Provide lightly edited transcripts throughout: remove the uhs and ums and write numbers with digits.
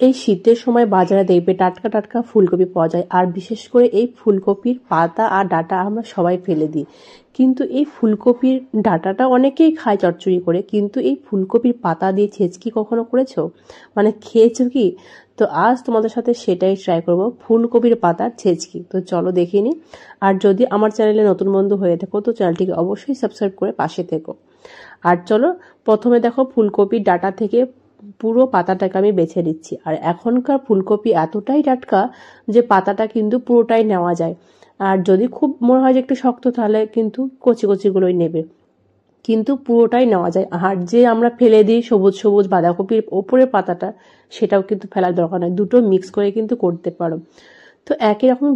এই শীতের সময় বাজারে দেখবে টাটকা টাটকা ফুলকপি পাওয়া যায়, আর বিশেষ করে এই ফুলকপির পাতা আর ডাঁটা আমরা সবাই ফেলে দিই, কিন্তু এই ফুলকপির ডাঁটাটা অনেকেই খায় চচ্চড়ি করে, কিন্তু এই ফুলকপির পাতা দিয়ে ছেঁচকি কখনো করেছো? মানে খেয়েছো কি? তো আজ তোমাদের সাথে সেটাই ট্রাই করব, ফুলকপির পাতার ছেঁচকি। তো চলো দেখে নিই। আর যদি আমার চ্যানেলে নতুন বন্ধু হয়ে থাকো তো চ্যানেলটিকে অবশ্যই সাবস্ক্রাইব করে পাশে থেকো। আর চলো প্রথমে দেখো ফুলকপির ডাঁটা থেকে পুরো পাতাটাকে আমি বেছে নিচ্ছি। আর এখনকার ফুলকপি এতটাই টাটকা যে পাতাটা কিন্তু পুরোটাই নেওয়া যায়, আর যদি খুব মনে হয় যে একটু শক্ত তাহলে কিন্তু কচি কচিগুলোই নেবে, কিন্তু পুরোটাই নেওয়া যায়। আর যে আমরা ফেলে দিই সবুজ সবুজ বাঁধাকপির ওপরের পাতাটা, সেটাও কিন্তু ফেলার দরকার নয়, দুটো মিক্স করে কিন্তু করতে পারো। তো একই রকম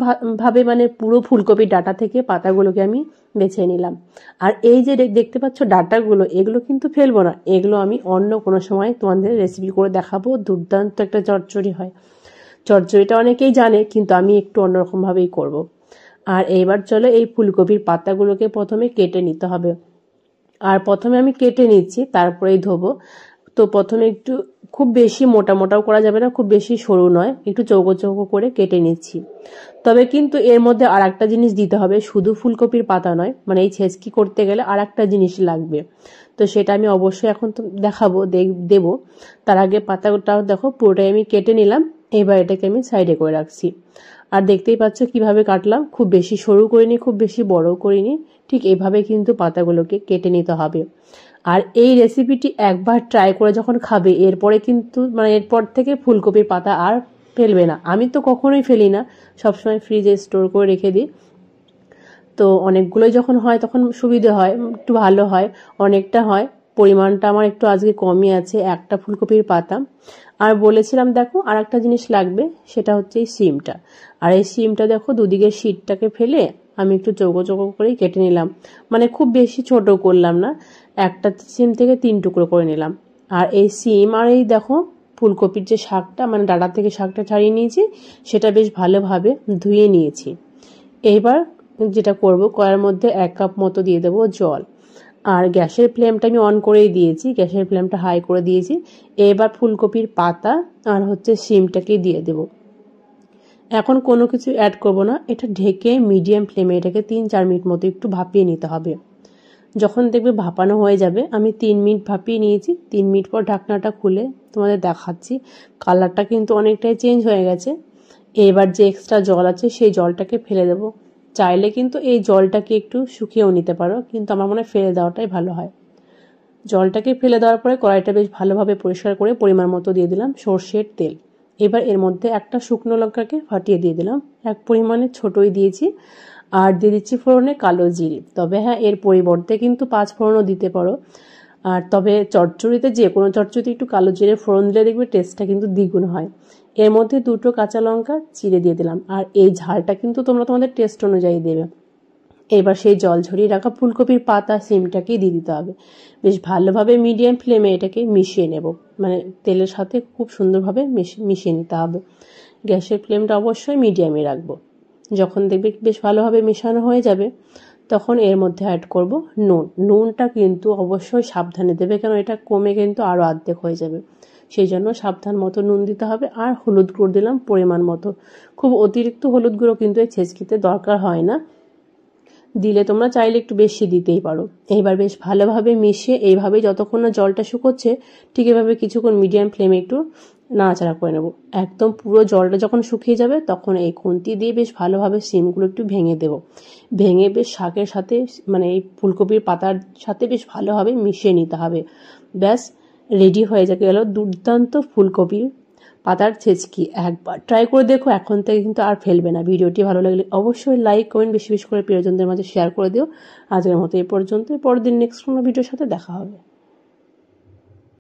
ভাবে মানে পুরো ফুলকপির ডাঁটা থেকে পাতাগুলোকে আমি বেছে নিলাম। আর এই যে দেখতে পাচ্ছ ডাঁটাগুলো, এগুলো কিন্তু ফেলবো না, এগুলো আমি অন্য কোনো সময় তোমাদের রেসিপি করে দেখাবো। দুর্দান্ত একটা চচ্চড়ি হয়। চচ্চড়িটা অনেকেই জানে, কিন্তু আমি একটু অন্যরকম ভাবেই করব। আর এইবার চলো এই ফুলকপির পাতাগুলোকে প্রথমে কেটে নিতে হবে। আর প্রথমে আমি কেটে নিচ্ছি, তারপরেই ধোবো। তো প্রথমে একটু খুব বেশি মোটা মোটাও করা যাবে না, খুব বেশি সরু নয়, একটু চৌকো চৌকো করে কেটে নিচ্ছি। তবে কিন্তু এর মধ্যে আর একটা জিনিস দিতে হবে, শুধু ফুলকপির পাতা নয়, মানে এই ছেঁচকি করতে গেলে আর একটা জিনিস লাগবে। তো সেটা আমি অবশ্যই এখন তো দেখাবো, দেবো। তার আগে পাতাটাও দেখো পুরোটাই আমি কেটে নিলাম। এবার এটাকে আমি সাইডে করে রাখছি। আর দেখতেই পাচ্ছ কিভাবে কাটলাম, খুব বেশি সরু করিনি, খুব বেশি বড় করিনি, ঠিক এইভাবে কিন্তু পাতাগুলোকে কেটে নিতে হবে। আর এই রেসিপিটি একবার ট্রাই করে যখন খাবে, এরপরে কিন্তু মানে এরপর থেকে ফুলকপির পাতা আর ফেলবে না। আমি তো কখনোই ফেলি না, সবসময় ফ্রিজে স্টোর করে রেখে দিই। তো অনেকগুলোই যখন হয় তখন সুবিধে হয়, একটু ভালো হয়, অনেকটা হয়। পরিমাণটা আমার একটু আজকে কমই আছে, একটা ফুলকপির পাতা। আর বলেছিলাম দেখো আর একটা জিনিস লাগবে, সেটা হচ্ছে এই সিমটা। আর এই সিমটা দেখো দুদিকের শীটটাকে ফেলে আমি একটু চৌকো চৌকো করেই কেটে নিলাম, মানে খুব বেশি ছোট করলাম না, একটা সিম থেকে 3 টুকরো করে নিলাম। আর এই সিম আর এই দেখো ফুলকপির যে শাকটা, মানে ডাঁটা থেকে শাকটা ছাড়িয়ে নিয়েছি, সেটা বেশ ভালোভাবে ধুয়ে নিয়েছি। এইবার যেটা করব, কড়াইয়ের মধ্যে 1 কাপ মতো দিয়ে দেবো জল। আর গ্যাসের ফ্লেমটা আমি অন করেই দিয়েছি, গ্যাসের ফ্লেমটা হাই করে দিয়েছি। এবার ফুলকপির পাতা আর হচ্ছে সিমটাকে দিয়ে দেব। এখন কোনো কিছু অ্যাড করব না, এটা ঢেকে মিডিয়াম ফ্লেমে এটাকে 3-4 মিনিট মতো একটু ভাপিয়ে নিতে হবে। যখন দেখবে ভাপানো হয়ে যাবে, আমি 3 মিনিট ভাপিয়ে নিয়েছি। 3 মিনিট পর ঢাকনাটা খুলে তোমাদের দেখাচ্ছি, কালারটা কিন্তু অনেকটাই চেঞ্জ হয়ে গেছে। এবার যে এক্সট্রা জল আছে সেই জলটাকে ফেলে দেবো। চাইলে কিন্তু এই জলটাকে একটু শুকিয়েও নিতে পারো, কিন্তু আমার মনে হয় ফেলে দেওয়াটাই ভালো হয়। জলটাকে ফেলে দেওয়ার পরে কড়াইটা বেশ ভালোভাবে পরিষ্কার করে পরিমাণ মতো দিয়ে দিলাম সর্ষের তেল। এবার এর মধ্যে একটা শুকনো লঙ্কাকে ফাটিয়ে দিয়ে দিলাম, এক পরিমাণে ছোটই দিয়েছি। আর দিয়ে দিচ্ছি ফোড়নে কালো জিরে। তবে হ্যাঁ, এর পরিবর্তে কিন্তু 5 ফোড়নও দিতে পারো। আর তবে চচ্চড়িতে, যে কোনো চচ্চড়িতে একটু কালো জিরে ফোড়ন দিলে দেখবে টেস্টটা কিন্তু দ্বিগুণ হয়। এর মধ্যে 2টো কাঁচা লঙ্কা চিড়ে দিয়ে দিলাম। আর এই ঝালটা কিন্তু তোমরা তোমাদের টেস্ট অনুযায়ী দেবে। এবার সেই জল ঝরিয়ে রাখা ফুলকপির পাতা সিমটাকেই দিয়ে দিতে হবে। বেশ ভালোভাবে মিডিয়াম ফ্লেমে এটাকে মিশিয়ে নেব, মানে তেলের সাথে খুব সুন্দরভাবে মিশিয়ে নিতে হবে। গ্যাসের ফ্লেমটা অবশ্যই মিডিয়ামে রাখবো। যখন দেখবে বেশ ভালোভাবে মেশানো হয়ে যাবে, তখন এর মধ্যে অ্যাড করব নুন। নুনটা কিন্তু অবশ্যই সাবধানে দেবে, কেন এটা কমে কিন্তু আরও অর্ধেক হয়ে যাবে, সেই জন্য সাবধান মতো নুন দিতে হবে। আর হলুদ গুঁড়ো দিলাম পরিমাণ মতো, খুব অতিরিক্ত হলুদ গুঁড়ো কিন্তু এই ছেঁচকিতে দরকার হয় না, দিলে তোমরা চাইলে একটু বেশি দিতেই পারো। এইবার বেশ ভালোভাবে মিশিয়ে এইভাবে যতক্ষণ না জলটা শুকোচ্ছে, ঠিক এভাবে কিছুক্ষণ মিডিয়াম ফ্লেমে একটু নাড়াচাড়া করে নেব। একদম পুরো জলটা যখন শুকিয়ে যাবে, তখন এই খুন্তি দিয়ে বেশ ভালোভাবে সিমগুলো একটু ভেঙে দেব। ভেঙে বেশ শাকের সাথে, মানে এই ফুলকপির পাতার সাথে বেশ ভালোভাবে মিশিয়ে নিতে হবে। ব্যাস রেডি হয়ে যাবে গেল দুর্দান্ত ফুলকপির পাতার ছেচকি। একবার ট্রাই করে দেখো, এখন থেকে কিন্তু আর ফেলবে না। ভিডিওটি ভালো লাগলে অবশ্যই লাইক কমেন্ট বেশি বেশি করে প্রিয়জনদের মাঝে শেয়ার করে দিও। আজকের মতো এই পর্যন্ত, পরের দিন নেক্সট কোনো ভিডিওর সাথে দেখা হবে।